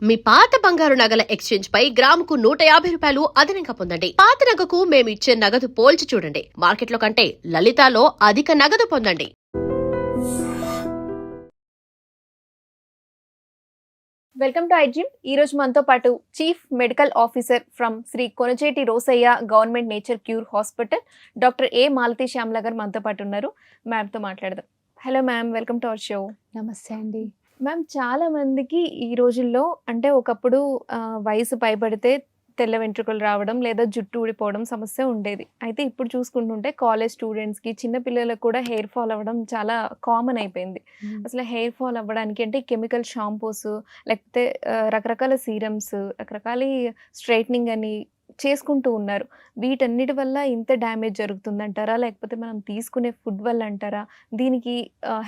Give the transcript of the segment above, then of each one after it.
మీ పాత బంగారు నగల ఎక్స్చేంజ్ పై గ్రాముకు 150 రూపాయలు అదనంగా పొందండి. పాత నగకు మేము ఇచ్చే నగదు పోల్చి చూడండి. మార్కెట్లో కంటే లలితాలో అధిక నగదు పొందండి. వెల్కమ్ టు ఐజిమ్. ఈ రోజు మనతో పాటు chief medical officer from Shri Konijeti Rosaiah government nature cure hospital doctor A Malathi Shyamala garu మనతో పాటు ఉన్నారు. మ్యామ్తో మాట్లాడదాం. Hello ma'am, welcome to our show. నమస్తే అండి. మ్యామ్, చాలా మందికి ఈ రోజుల్లో అంటే ఒకప్పుడు వయసు పైబడితే తెల్ల వెంట్రుకలు రావడం లేదా జుట్టు ఊడిపోవడం సమస్య ఉండేది. అయితే ఇప్పుడు చూసుకుంటుంటే కాలేజ్ స్టూడెంట్స్కి, చిన్నపిల్లలకు కూడా హెయిర్ ఫాల్ అవ్వడం చాలా కామన్ అయిపోయింది. అసలు హెయిర్ ఫాల్ అవ్వడానికి అంటే కెమికల్ షాంపూస్, లేకపోతే రకరకాల సీరమ్స్, రకరకాల స్ట్రైట్నింగ్ అని చేసుకుంటూ ఉన్నారు. వీటన్నిటి వల్ల ఇంత డ్యామేజ్ జరుగుతుందంటారా, లేకపోతే మనం తీసుకునే ఫుడ్ వల్ల అంటారా? దీనికి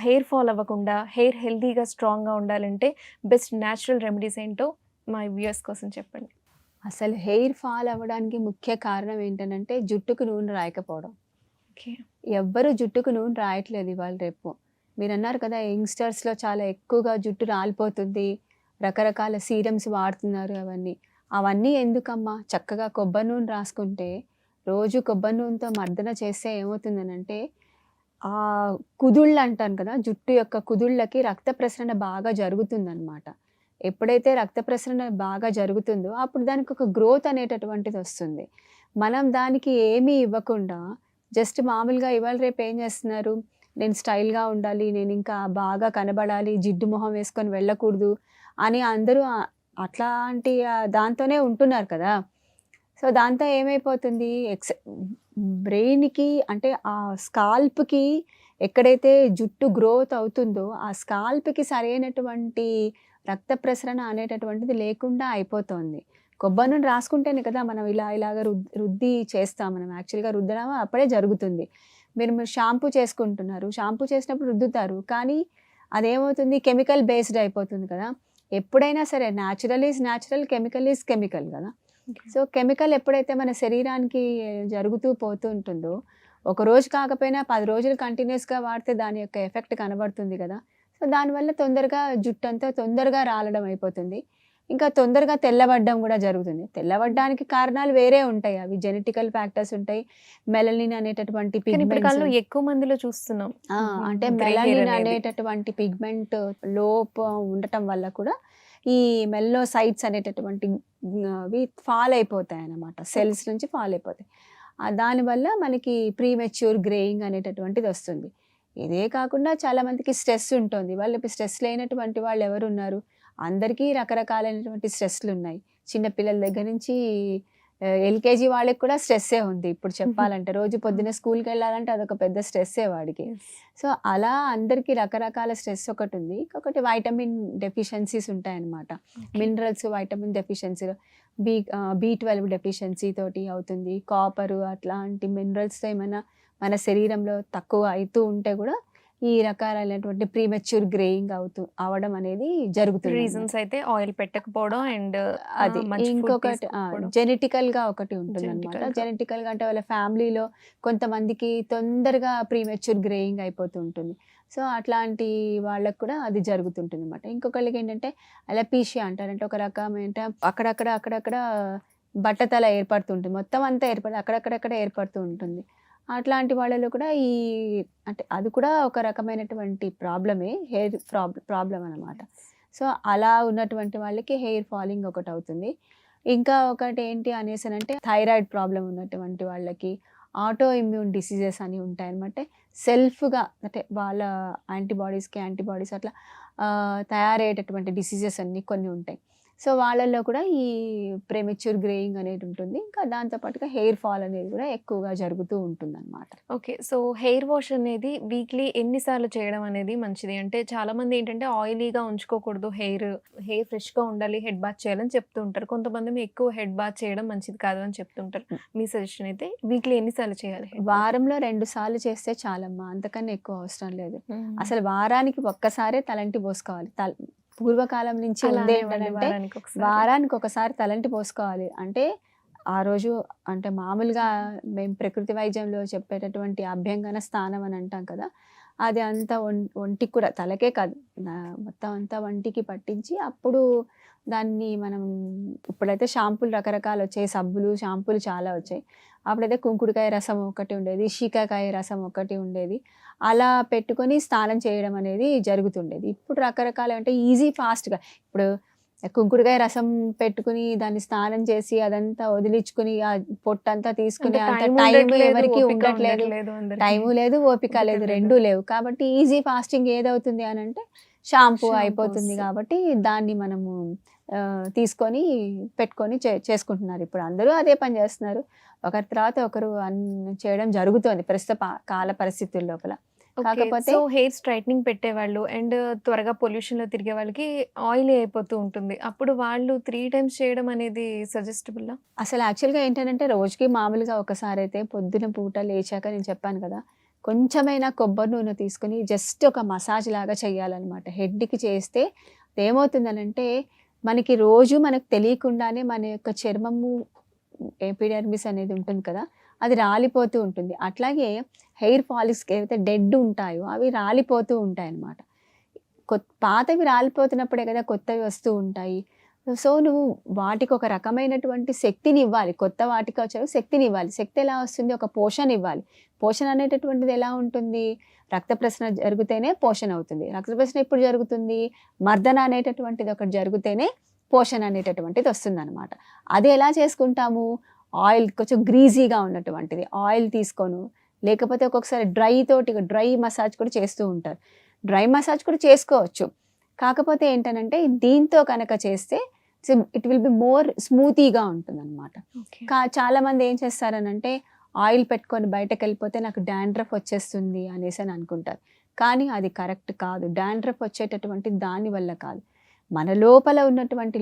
హెయిర్ ఫాల్ అవ్వకుండా హెయిర్ హెల్తీగా స్ట్రాంగ్గా ఉండాలంటే బెస్ట్ న్యాచురల్ రెమెడీస్ ఏంటో మా వ్యూయర్స్ కోసం చెప్పండి. అసలు హెయిర్ ఫాల్ అవ్వడానికి ముఖ్య కారణం ఏంటంటే జుట్టుకు నూనె రాయకపోవడం. ఓకే. ఎవ్వరు జుట్టుకు నూనె రాయట్లేదు ఇవాళ రేపు. మీరు అన్నారు కదా, యంగ్స్టర్స్లో చాలా ఎక్కువగా జుట్టు రాలిపోతుంది, రకరకాల సీరమ్స్ వాడుతున్నారు. అవన్నీ ఎందుకమ్మా? చక్కగా కొబ్బరి నూనె రాసుకుంటే, రోజు కొబ్బరి నూనెతో మర్దన చేస్తే ఏమవుతుందనంటే, ఆ కుదుళ్ళు అంటాను కదా, జుట్టు యొక్క కుదుళ్ళకి రక్త ప్రసరణ బాగా జరుగుతుందన్నమాట. ఎప్పుడైతే రక్త ప్రసరణ బాగా జరుగుతుందో అప్పుడు దానికి ఒక గ్రోత్ అనేటటువంటిది వస్తుంది. మనం దానికి ఏమీ ఇవ్వకుండా జస్ట్ మామూలుగా ఇవాళ రేపు ఏం చేస్తున్నారు, నేను స్టైల్గా ఉండాలి, నేను ఇంకా బాగా కనబడాలి, జిడ్డు మొహం వేసుకొని వెళ్ళకూడదు అని అందరూ అట్లాంటి దాంతోనే ఉంటున్నారు కదా. సో దాంతో ఏమైపోతుంది, బ్రెయిన్కి అంటే ఆ స్కాల్ప్కి ఎక్కడైతే జుట్టు గ్రోత్ అవుతుందో ఆ స్కాల్ప్కి సరైనటువంటి రక్త ప్రసరణ అనేటటువంటిది లేకుండా అయిపోతుంది. కొబ్బరి నూనె రాసుకుంటేనే కదా మనం ఇలాగ రుద్ది చేస్తాం. మనం యాక్చువల్గా రుద్దడం అప్పుడే జరుగుతుంది. మీరు షాంపూ చేసుకుంటున్నారు, షాంపూ చేసినప్పుడు రుద్దుతారు, కానీ అదేమవుతుంది, కెమికల్ బేస్డ్ అయిపోతుంది కదా. ఎప్పుడైనా సరే natural is natural, chemical is chemical కదా. సో కెమికల్ ఎప్పుడైతే మన శరీరానికి జరుగుతూ పోతూ ఉంటుందో, ఒక రోజు కాకపోయినా 10 రోజులు కంటిన్యూస్గా వాడితే దాని యొక్క ఎఫెక్ట్ కనబడుతుంది కదా. సో దానివల్ల తొందరగా జుట్టు అంతా తొందరగా రాలడం అయిపోతుంది, ఇంకా తొందరగా తెల్లబడ్డం కూడా జరుగుతుంది. తెల్లబడ్డానికి కారణాలు వేరే ఉంటాయి, అవి జెనెటికల్ ఫ్యాక్టర్స్ ఉంటాయి. మెలనిన్ అనేటటువంటి పిగ్మెంట్ ఎక్కువ మందిలో చూస్తున్నాం. అంటే మెలనిన్ అనేటటువంటి పిగ్మెంట్ లోపం ఉండటం వల్ల కూడా ఈ మెల్లోసైట్స్ అనేటటువంటి అవి ఫాల్ అయిపోతాయి అన్నమాట, సెల్స్ నుంచి ఫాల్ అయిపోతాయి. దానివల్ల మనకి ప్రీమెచ్యూర్ గ్రేయింగ్ అనేటటువంటిది వస్తుంది. ఇదే కాకుండా చాలామందికి స్ట్రెస్ ఉంటుంది. వాళ్ళకి స్ట్రెస్ లేనటువంటి వాళ్ళు ఎవరు ఉన్నారు? అందరికీ రకరకాలైనటువంటి స్ట్రెస్లు ఉన్నాయి. చిన్నపిల్లల దగ్గర నుంచి ఎల్కేజీ వాళ్ళకి కూడా స్ట్రెస్సే ఉంది ఇప్పుడు చెప్పాలంటే. రోజు పొద్దున్న స్కూల్కి వెళ్ళాలంటే అదొక పెద్ద స్ట్రెస్సే వాడికి. సో అలా అందరికీ రకరకాల స్ట్రెస్ ఒకటి ఉంది. ఇంకొకటి వైటమిన్ డెఫిషియన్సీస్ ఉంటాయన్నమాట. మినరల్స్, వైటమిన్ డెఫిషియన్సీలు, B12 డెఫిషియన్సీ తోటి అవుతుంది. కాపరు అట్లాంటి మినరల్స్తో ఏమైనా మన శరీరంలో తక్కువ అవుతూ ఉంటే కూడా ఈ రకాలైనటువంటి ప్రీమెచ్యూర్ గ్రేయింగ్ అవడం అనేది జరుగుతుంది. రీజన్స్ అయితే ఆయిల్ పెట్టకపోవడం అండ్ అది. ఇంకొకటి జెనెటికల్గా ఒకటి ఉంటుంది అనమాట. జెనెటికల్గా అంటే వాళ్ళ ఫ్యామిలీలో కొంతమందికి తొందరగా ప్రీమెచ్యూర్ గ్రేయింగ్ అయిపోతూ ఉంటుంది. సో అట్లాంటి వాళ్ళకు కూడా అది జరుగుతుంటుంది అనమాట. ఇంకొకళ్ళకి ఏంటంటే అలపీషియా అంటారంటే ఒక రకమైన అక్కడక్కడ బట్టతల ఏర్పడుతుంటుంది, మొత్తం అంతా అక్కడక్కడ ఏర్పడుతూ ఉంటుంది. అట్లాంటి వాళ్ళలో కూడా అంటే అది కూడా ఒక రకమైనటువంటి ప్రాబ్లమే, హెయిర్ ప్రాబ్లం అనమాట. సో అలా ఉన్నటువంటి వాళ్ళకి హెయిర్ ఫాలింగ్ ఒకటి అవుతుంది. ఇంకా ఒకటి ఏంటి అనేసి థైరాయిడ్ ప్రాబ్లం ఉన్నటువంటి వాళ్ళకి ఆటో ఇమ్యూన్ డిసీజెస్ అని ఉంటాయన్నమాట. సెల్ఫ్గా అంటే వాళ్ళ యాంటీబాడీస్ అట్లా తయారయ్యేటటువంటి డిసీజెస్ అన్నీ కొన్ని ఉంటాయి. సో వాళ్ళల్లో కూడా ఈ ప్రెమెచ్యూర్ గ్రేయింగ్ అనేది ఉంటుంది. ఇంకా దాంతోపాటుగా హెయిర్ ఫాల్ అనేది కూడా ఎక్కువగా జరుగుతూ ఉంటుంది అనమాట. ఓకే. సో హెయిర్ వాష్ అనేది వీక్లీ ఎన్నిసార్లు చేయడం అనేది మంచిది? అంటే చాలామంది ఏంటంటే ఆయిలీగా ఉంచుకోకూడదు, హెయిర్ ఫ్రెష్గా ఉండాలి, హెడ్ బాత్ చేయాలని చెప్తూ ఉంటారు. కొంతమంది ఎక్కువ హెడ్ బాత్ చేయడం మంచిది కాదు అని చెప్తుంటారు. మీ సజెషన్ అయితే వీక్లీ ఎన్నిసార్లు చేయాలి? వారంలో 2 సార్లు చేస్తే చాలమ్మా, అంతకన్నా ఎక్కువ అవసరం లేదు. అసలు వారానికి ఒక్కసారే తలంటి పోసుకోవాలి. పూర్వకాలం నుంచి ఉంది ఏంటంటే వారానికి ఒకసారి తలంటి పోసుకోవాలి. అంటే ఆ రోజు అంటే మామూలుగా మేము ప్రకృతి వైద్యంలో చెప్పేటటువంటి అభ్యంగన స్థానం అని అంటాం కదా, అది అంతా ఒంటికి కూడా, తలకే కాదు మొత్తం అంతా వంటికి పట్టించి అప్పుడు దాన్ని మనం ఇప్పుడైతే షాంపూలు రకరకాలు వచ్చాయి, సబ్బులు షాంపూలు చాలా వచ్చాయి. అప్పుడైతే కుంకుడుకాయ రసం ఒకటి ఉండేది, శీకాకాయ రసం ఒకటి ఉండేది. అలా పెట్టుకొని స్నానం చేయడం అనేది జరుగుతుండేది. ఇప్పుడు రకరకాలు అంటే ఈజీ ఫాస్ట్గా ఇప్పుడు కుంకుడుకాయ రసం పెట్టుకుని దాన్ని స్నానం చేసి అదంతా వదిలించుకుని ఆ పొట్టంతా తీసుకుని అంత టైం ఎవరికి ఉండట్లేదు, టైము లేదు, ఓపిక లేదు, రెండూ లేవు. కాబట్టి ఈజీ ఫాస్టింగ్ ఏదవుతుంది అని అంటే షాంపూ అయిపోతుంది. కాబట్టి దాన్ని మనము తీసుకొని పెట్టుకొని చేసుకుంటున్నారు. ఇప్పుడు అందరూ అదే పని చేస్తున్నారు. ఒకరి తర్వాత ఒకరు చేయడం జరుగుతుంది ప్రస్తుత కాల పరిస్థితుల లోపల. కాకపోతే సో హెయిర్ స్ట్రైట్నింగ్ పెట్టేవాళ్ళు అండ్ త్వరగా పొల్యూషన్ లో తిరిగే వాళ్ళకి ఆయిల్ అయిపోతూ ఉంటుంది. అప్పుడు వాళ్ళు 3 times చేయడం అనేది సజెస్టబుల్? అసలు యాక్చువల్గా ఏంటంటే రోజుకి మామూలుగా ఒకసారి అయితే పొద్దున పూట లేచాక నేను చెప్పాను కదా, కొంచెమైనా కొబ్బరి నూనె తీసుకుని జస్ట్ ఒక మసాజ్ లాగా చేయాలన్నమాట. హెడ్కి చేస్తే ఏమవుతుందనంటే మనకి రోజు మనకు తెలియకుండానే మన యొక్క చర్మము ఎపిడెర్మిస్ అనేది ఉంటుంది కదా, అది రాలిపోతూ ఉంటుంది. అట్లాగే హెయిర్ ఫాలిక్స్కి ఏవైతే డెడ్ ఉంటాయో అవి రాలిపోతూ ఉంటాయి అన్నమాట. పాతవి రాలిపోతున్నప్పుడే కదా కొత్తవి వస్తూ ఉంటాయి. సో నువ్వు వాటికి ఒక రకమైనటువంటి శక్తిని ఇవ్వాలి. కొత్త వాటికి వచ్చే శక్తిని ఇవ్వాలి. శక్తి ఎలా వస్తుంది? ఒక పోషణ ఇవ్వాలి. పోషణ అనేటటువంటిది ఎలా ఉంటుంది? రక్త ప్రసరణ జరిగితేనే పోషణ అవుతుంది. రక్త ప్రసరణ ఎప్పుడు జరుగుతుంది? మర్దన అనేటటువంటిది ఒకటి జరిగితేనే పోషణ అనేటటువంటిది వస్తుంది అనమాట. అది ఎలా చేసుకుంటాము? ఆయిల్ కొంచెం గ్రీజీగా ఉన్నటువంటిది ఆయిల్ తీసుకోను, లేకపోతే ఒక్కొక్కసారి డ్రై మసాజ్ కూడా చేస్తూ ఉంటారు. డ్రై మసాజ్ కూడా చేసుకోవచ్చు. కాకపోతే ఏంటనంటే దీంతో కనుక చేస్తే ఇట్ విల్ బి మోర్ స్మూతీగా ఉంటుంది అనమాట. చాలా మంది ఏం చేస్తారనంటే ఆయిల్ పెట్టుకొని బయటకు వెళ్ళిపోతే నాకు డాండ్రఫ్ వచ్చేస్తుంది అనేసి అని అనుకుంటారు. కానీ అది కరెక్ట్ కాదు. డాండ్రఫ్ వచ్చేటటువంటి దాని వల్ల కాదు, మన లోపల ఉన్నటువంటి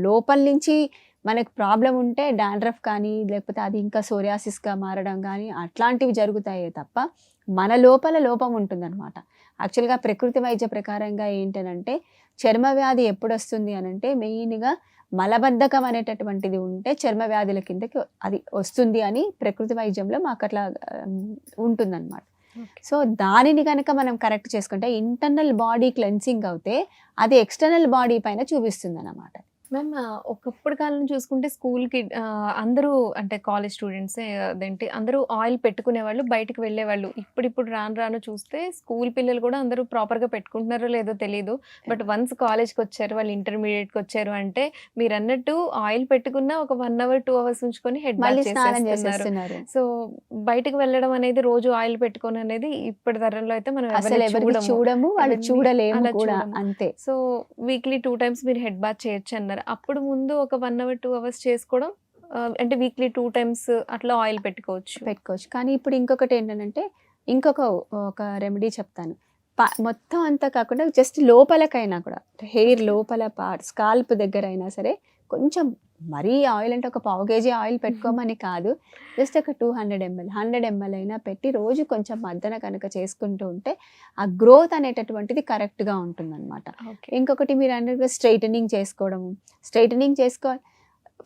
లోపల నుంచి మనకు ప్రాబ్లం ఉంటే డాండ్రఫ్ కానీ లేకపోతే అది ఇంకా సోరియాసిస్గా మారడం కానీ అట్లాంటివి జరుగుతాయే తప్ప మన లోపల లోపం ఉంటుందన్నమాట. యాక్చువల్గా ప్రకృతి వైద్య ప్రకారంగా ఏంటనంటే చర్మ వ్యాధి ఎప్పుడు వస్తుంది అనంటే మెయిన్గా మలబద్ధకం అనేటటువంటిది ఉంటే చర్మ వ్యాధుల కిందకి అది వస్తుంది అని ప్రకృతి వైద్యంలో మాకు అట్లా ఉంటుందన్నమాట. సో దానిని కనుక మనం కరెక్ట్ చేసుకుంటే ఇంటర్నల్ బాడీ క్లెన్సింగ్ అవుతే అది ఎక్స్టర్నల్ బాడీ పైన చూపిస్తుంది అన్నమాట. మ్యామ్ ఒకప్పుడు కాలం చూసుకుంటే స్కూల్కి అందరూ అంటే కాలేజ్ స్టూడెంట్స్ అదేంటి అందరూ ఆయిల్ పెట్టుకునేవాళ్ళు, బయటకు వెళ్ళేవాళ్ళు. ఇప్పుడు రాను చూస్తే స్కూల్ పిల్లలు కూడా అందరూ ప్రాపర్గా పెట్టుకుంటున్నారో లేదో తెలియదు. బట్ వన్స్ కాలేజ్కి వచ్చారు, వాళ్ళు ఇంటర్మీడియట్కి వచ్చారు అంటే మీరు అన్నట్టు ఆయిల్ పెట్టుకున్న ఒక 1 hour 2 hours ఉంచుకొని హెడ్ బాత్ చేసేస్తున్నారు. సో బయటకు వెళ్ళడం అనేది రోజు ఆయిల్ పెట్టుకొని అనేది ఇప్పటి తరంలో అయితే మనం ఎవరిని చూడము, వాళ్ళు చూడలేము కూడా అంతే. సో వీక్లీ 2 times మీరు హెడ్ బాత్ చేయొచ్చు అన్నారు. అప్పుడు ముందు ఒక 1 hour 2 hours చేసుకోవడం అంటే వీక్లీ 2 times అట్లా ఆయిల్ పెట్టుకోవచ్చు. కానీ ఇప్పుడు ఇంకొకటి ఏంటంటే ఒక రెమెడీ చెప్తాను. మొత్తం అంతా కాకుండా జస్ట్ లోపలకైనా కూడా హెయిర్ లోపల స్కాల్ప్ దగ్గర అయినా సరే కొంచెం మరీ ఆయిల్ అంటే ఒక 1/2 kg ఆయిల్ పెట్టుకోమని కాదు, జస్ట్ ఒక 200 ml 100 ml అయినా పెట్టి రోజు కొంచెం మద్దన కనుక చేసుకుంటూ ఉంటే ఆ గ్రోత్ అనేటటువంటిది కరెక్ట్గా ఉంటుందన్నమాట. ఇంకొకటి మీరు అన్నట్టుగా స్ట్రైటనింగ్ చేసుకోవాలి.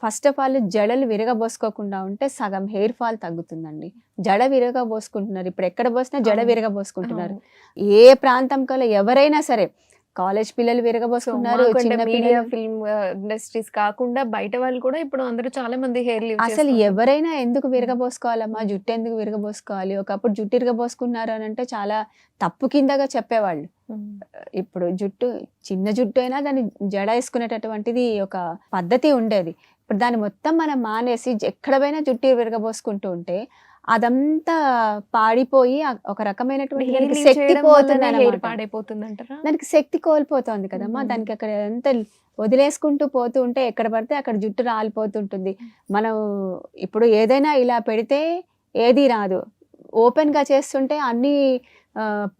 ఫస్ట్ ఆఫ్ ఆల్ జడలు విరగబోసుకోకుండా ఉంటే సగం హెయిర్ ఫాల్ తగ్గుతుందండి. జడ విరగబోసుకుంటున్నారు, ఇప్పుడు ఎక్కడ పోసినా జడ విరగబోసుకుంటున్నారు. ఏ ప్రాంతం కల్లా ఎవరైనా సరే, కాలేజ్ పిల్లలు విరగబోసుకున్నారు, మీడియా ఫిల్మ్ ఇండస్ట్రీస్ కాకుండా బయట వాళ్ళు కూడా ఇప్పుడు అందరూ చాలా మంది హెయిర్ అసలు ఎవరైనా ఎందుకు విరగబోసుకోవాలమ్మా, జుట్టు ఎందుకు విరగబోసుకోవాలి? ఒకప్పుడు జుట్టు విరగబోసుకున్నారు అని అంటే చాలా తప్పు కిందగా చెప్పేవాళ్ళు. ఇప్పుడు చిన్న జుట్టు అయినా దాన్ని జడ వేసుకునేటటువంటిది ఒక పద్ధతి ఉండేది. ఇప్పుడు దాన్ని మొత్తం మనం మానేసి ఎక్కడ పోయినా జుట్టు విరగబోసుకుంటూ ఉంటే అదంతా పాడిపోయి ఒక రకమైనటువంటి శక్తి దానికి శక్తి కోల్పోతుంది కదమ్మా. దానికి అక్కడ ఎంత వదిలేసుకుంటూ పోతూ ఉంటే ఎక్కడ పడితే అక్కడ జుట్టు రాలిపోతుంటుంది. మనం ఇప్పుడు ఏదైనా ఇలా పెడితే ఏది రాదు, ఓపెన్ గా చేస్తుంటే అన్ని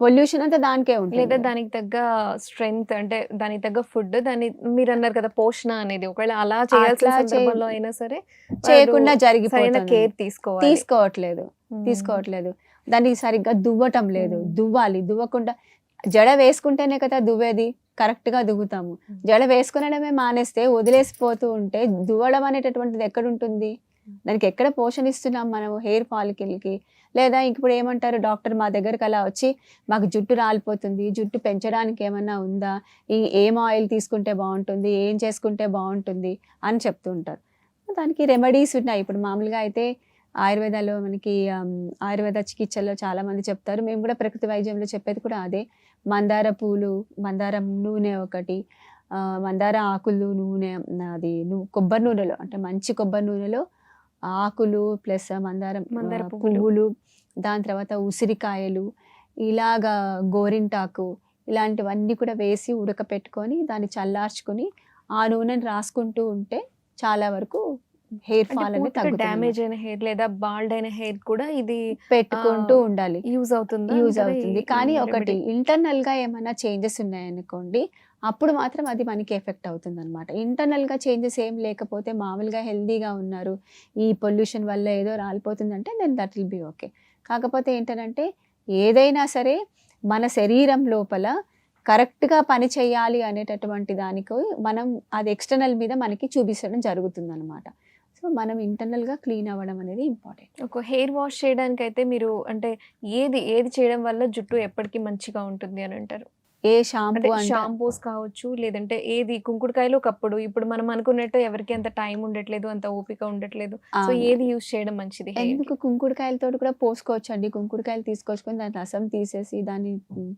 పొల్యూషన్ అంతా దానికే ఉంటుంది. లేదా దానికి తగ్గ స్ట్రెంగ్త్ అంటే దానికి తగ్గ ఫుడ్, దాన్ని మీరు అన్నారు కదా పోషణ అనేది ఒకవేళ అలా చేయాల్సిన సందర్భంలో అయినా సరే చేయకుండా జరిగిపోయిన కేర్ తీసుకోవట్లేదు. దానికి సరిగ్గా దువ్వటం లేదు. దువ్వకుండా జడ వేసుకుంటేనే కదా దువ్వేది, కరెక్ట్ గా దువ్వుతాము. జడ వేసుకునడమే మానేస్తే వదిలేసిపోతూ ఉంటే దువ్వడం అనేటటువంటిది ఎక్కడ ఉంటుంది? దానికి ఎక్కడ పోషణ ఇస్తున్నాం మనం హెయిర్ ఫాలికల్కి? లేదా ఇప్పుడు ఏమంటారు డాక్టర్ మా దగ్గరికి అలా వచ్చి మాకు జుట్టు రాలిపోతుంది, జుట్టు పెంచడానికి ఏమన్నా ఉందా, ఏం ఆయిల్ తీసుకుంటే బాగుంటుంది, ఏం చేసుకుంటే బాగుంటుంది అని చెప్తూ ఉంటారు. దానికి రెమెడీస్ ఉన్నాయి. ఇప్పుడు మామూలుగా అయితే ఆయుర్వేదాలో మనకి ఆయుర్వేద చికిత్సలో చాలామంది చెప్తారు. మేము కూడా ప్రకృతి వైద్యంలో చెప్పేది కూడా అదే. మందార పూలు, మందారం నూనె ఒకటి, మందార ఆకులు నూనె, అది కొబ్బరి నూనెలో అంటే మంచి కొబ్బరి నూనెలో ఆకులు ప్లస్ మందారం మందార పువ్వులు, దాని తర్వాత ఉసిరికాయలు, ఇలాగా గోరింటాకు, ఇలాంటివన్నీ కూడా వేసి ఉడకపెట్టుకొని దాన్ని చల్లార్చుకొని ఆ నూనెని రాసుకుంటూ ఉంటే చాలా వరకు హెయిర్ ఫాల్ అనేది తగ్గుతుంది. డ్యామేజ్ అయిన హెయిర్ లేదా బాల్డ్ అయిన హెయిర్ కూడా ఇది పెట్టుకుంటూ ఉండాలి. యూజ్ అవుతుంది యూజ్ అవుతుంది. కానీ ఒకటి ఇంటర్నల్ గా ఏమైనా చేంజెస్ ఉన్నాయనుకోండి, అప్పుడు మాత్రం అది మనకి ఎఫెక్ట్ అవుతుంది అనమాట. ఇంటర్నల్ గా చేంజెస్ ఏం లేకపోతే మామూలుగా హెల్దీగా ఉన్నారు, ఈ పొల్యూషన్ వల్ల ఏదో రాలిపోతుందంటే then that will be okay. కాకపోతే ఏంటంటే ఏదైనా సరే మన శరీరం లోపల కరెక్ట్గా పని చేయాలి అనేటటువంటి దానికి మనం అది ఎక్స్టర్నల్ మీద మనకి చూపించడం జరుగుతుంది అనమాట. సో మనం ఇంటర్నల్గా క్లీన్ అవ్వడం అనేది ఇంపార్టెంట్. ఒక హెయిర్ వాష్ చేయడానికి అయితే మీరు అంటే ఏది చేయడం వల్ల జుట్టు ఎప్పటికీ మంచిగా ఉంటుంది అని అంటారు? ఏ షాంపూ అంటే షాంపూస్ కావచ్చు, లేదంటే ఏది కుంకుడుకాయలు ఒకప్పుడు, ఇప్పుడు మనం అనుకున్నట్టు ఎవరికి అంత టైం ఉండట్లేదు, అంత ఓపిక ఉండట్లేదు. సో ఏది యూజ్ చేయడం మంచిది? ఎందుకు కుంకుడుకాయలతో కూడా పోసుకోవచ్చు అండి. కుంకుడుకాయలు తీసుకొచ్చుకొని దాని రసం తీసేసి దాన్ని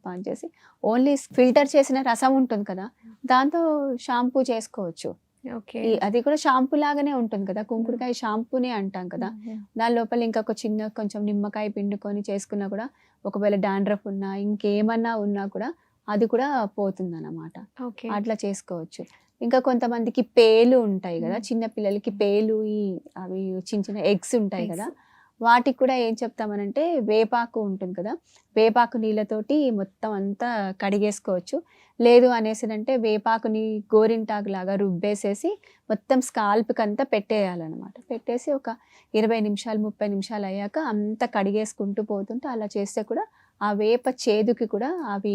పాన్ చేసి ఓన్లీ ఫిల్టర్ చేసిన రసం ఉంటుంది కదా, దాంతో షాంపూ చేసుకోవచ్చు. ఓకే, అది కూడా షాంపూ లాగానే ఉంటుంది కదా, కుంకుడుకాయ షాంపూనే అంటాం కదా. దాని లోపల ఇంకా ఒక చిన్న కొంచెం నిమ్మకాయ పిండుకొని చేసుకున్నా కూడా, ఒకవేళ డాండ్రఫ్ ఉన్నా ఇంకేమన్నా ఉన్నా కూడా అది కూడా పోతుంది అన్నమాట. అట్లా చేసుకోవచ్చు. ఇంకా కొంతమందికి పేలు ఉంటాయి కదా, చిన్న పిల్లలకి పేలు, అవి చిన్న చిన్న ఎగ్స్ ఉంటాయి కదా, వాటికి కూడా ఏం చెప్తామనంటే వేపాకు ఉంటుంది కదా, వేపాకు నీళ్ళతోటి మొత్తం అంతా కడిగేసుకోవచ్చు. లేదు అనేసినంటే వేపాకుని గోరింటాకు లాగా రుబ్బేసేసి మొత్తం స్కాల్ప్కి అంతా పెట్టేయాలన్నమాట. పెట్టేసి ఒక 20 నిమిషాలు 30 నిమిషాలు అయ్యాక అంతా కడిగేసుకుంటూ పోతుంటే అలా చేస్తే కూడా ఆ వేప చేదుకి కూడా అవి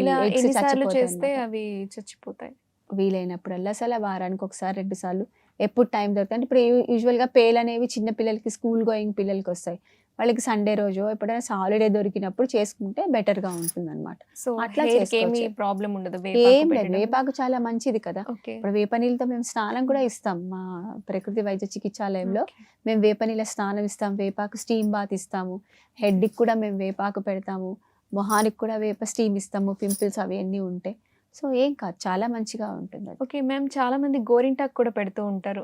చేస్తే అవి చచ్చిపోతాయి. వీలైనప్పుడల్లా అసలు వారానికి ఒకసారి 2 సార్లు ఎప్పుడు టైం దొరుకుతుంది. ఇప్పుడు యూజువల్గా పేలు అనేవి చిన్న పిల్లలకి, స్కూల్ గోయింగ్ పిల్లలకి వస్తాయి. వాళ్ళకి సండే రోజు ఎప్పుడైనా హాలిడే దొరికినప్పుడు చేసుకుంటే బెటర్ గా ఉంటుంది అనమాట. సో అట్లా ప్రాబ్లం ఉండదు. ఏం లేదు, వేపాకు చాలా మంచిది కదా. ఇప్పుడు వేప నీళ్ళతో మేము స్నానం కూడా ఇస్తాం. మా ప్రకృతి వైద్య చికిత్సాలయంలో మేము వేప నీళ్ళ స్నానం ఇస్తాం, వేపాకు స్టీమ్ బాత్ ఇస్తాము, హెడ్కి కూడా మేము వేపాకు పెడతాము, మొహానికి కూడా వేప స్టీమ్ ఇస్తాము, పింపుల్స్ అవి అన్నీ ఉంటాయి. సో ఏం కాదు, చాలా మంచిగా ఉంటుంది. ఓకే మ్యామ్, చాలా మంది గోరింటాకు కూడా పెడుతూ ఉంటారు.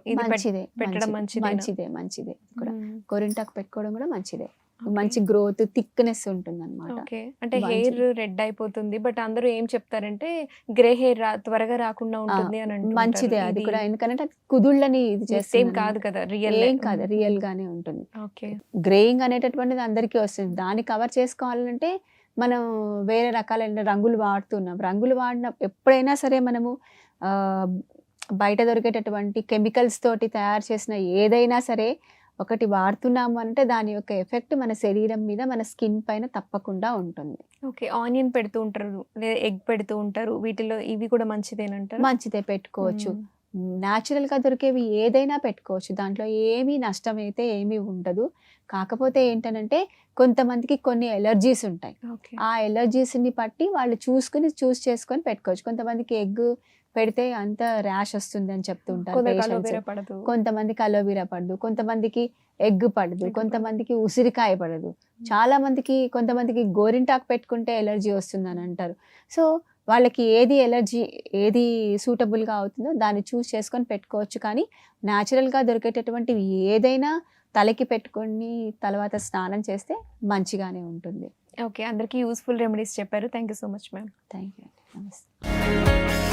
పెట్టడం మంచిదే కూడా. గోరింటాకు పెట్టుకోవడం కూడా మంచిదే. మంచి గ్రోత్, థిక్నెస్ ఉంటుంది అనమాట. అంటే హెయిర్ రెడ్ అయిపోతుంది, బట్ అందరూ ఏం చెప్తారంటే గ్రే హెయిర్ త్వరగా రాకుండా ఉంటుంది అని అంటారు. మంచిదే అది కూడా, ఎందుకంటే కుదుళ్ళని ఇది చేస్తే కాదు కదా, ఏం కాదు, రియల్ గానే ఉంటుంది. గ్రేయింగ్ అనేటటువంటిది అందరికీ వస్తుంది. దాన్ని కవర్ చేసుకోవాలంటే మనం వేరే రకాలైన రంగులు వాడుతున్నాం. రంగులు వాడిన ఎప్పుడైనా సరే మనము బయట దొరికేటటువంటి కెమికల్స్ తోటి తయారు చేసిన ఏదైనా సరే ఒకటి వాడుతున్నాము అంటే దాని యొక్క ఎఫెక్ట్ మన శరీరం మీద, మన స్కిన్ పైన తప్పకుండా ఉంటుంది. ఓకే, ఆనియన్ పెడుతూ ఉంటారు, లేదా ఎగ్ పెడుతూ ఉంటారు, వీటిలో ఇవి కూడా మంచిదేనంటారు? మంచిదే, పెట్టుకోవచ్చు. న్యాచురల్ గా దొరికేవి ఏదైనా పెట్టుకోవచ్చు, దాంట్లో ఏమీ నష్టం అయితే ఏమీ ఉండదు. కాకపోతే ఏంటంటే కొంతమందికి కొన్ని ఎలర్జీస్ ఉంటాయి. ఆ ఎలర్జీస్ ని బట్టి వాళ్ళు చూస్ చేసుకొని పెట్టుకోవచ్చు. కొంతమందికి ఎగ్ పెడితే అంత ర్యాష్ వస్తుంది అని చెప్తుంటారు. కొంతమందికి అలోవెరా పడదు, కొంతమందికి ఎగ్ పడదు, కొంతమందికి ఉసిరికాయ పడదు, చాలా మందికి కొంతమందికి గోరింటాకు పెట్టుకుంటే ఎలర్జీ వస్తుంది అని అంటారు. సో వాళ్ళకి ఏది సూటబుల్గా అవుతుందో దాన్ని చూస్ చేసుకొని పెట్టుకోవచ్చు. కానీ న్యాచురల్గా దొరికేటటువంటివి ఏదైనా తలకి పెట్టుకొని తర్వాత స్నానం చేస్తే మంచిగానే ఉంటుంది. ఓకే, అందరికీ యూస్ఫుల్ రెమెడీస్ చెప్పారు. Thank you so much ma'am. Thank you. నమస్తే.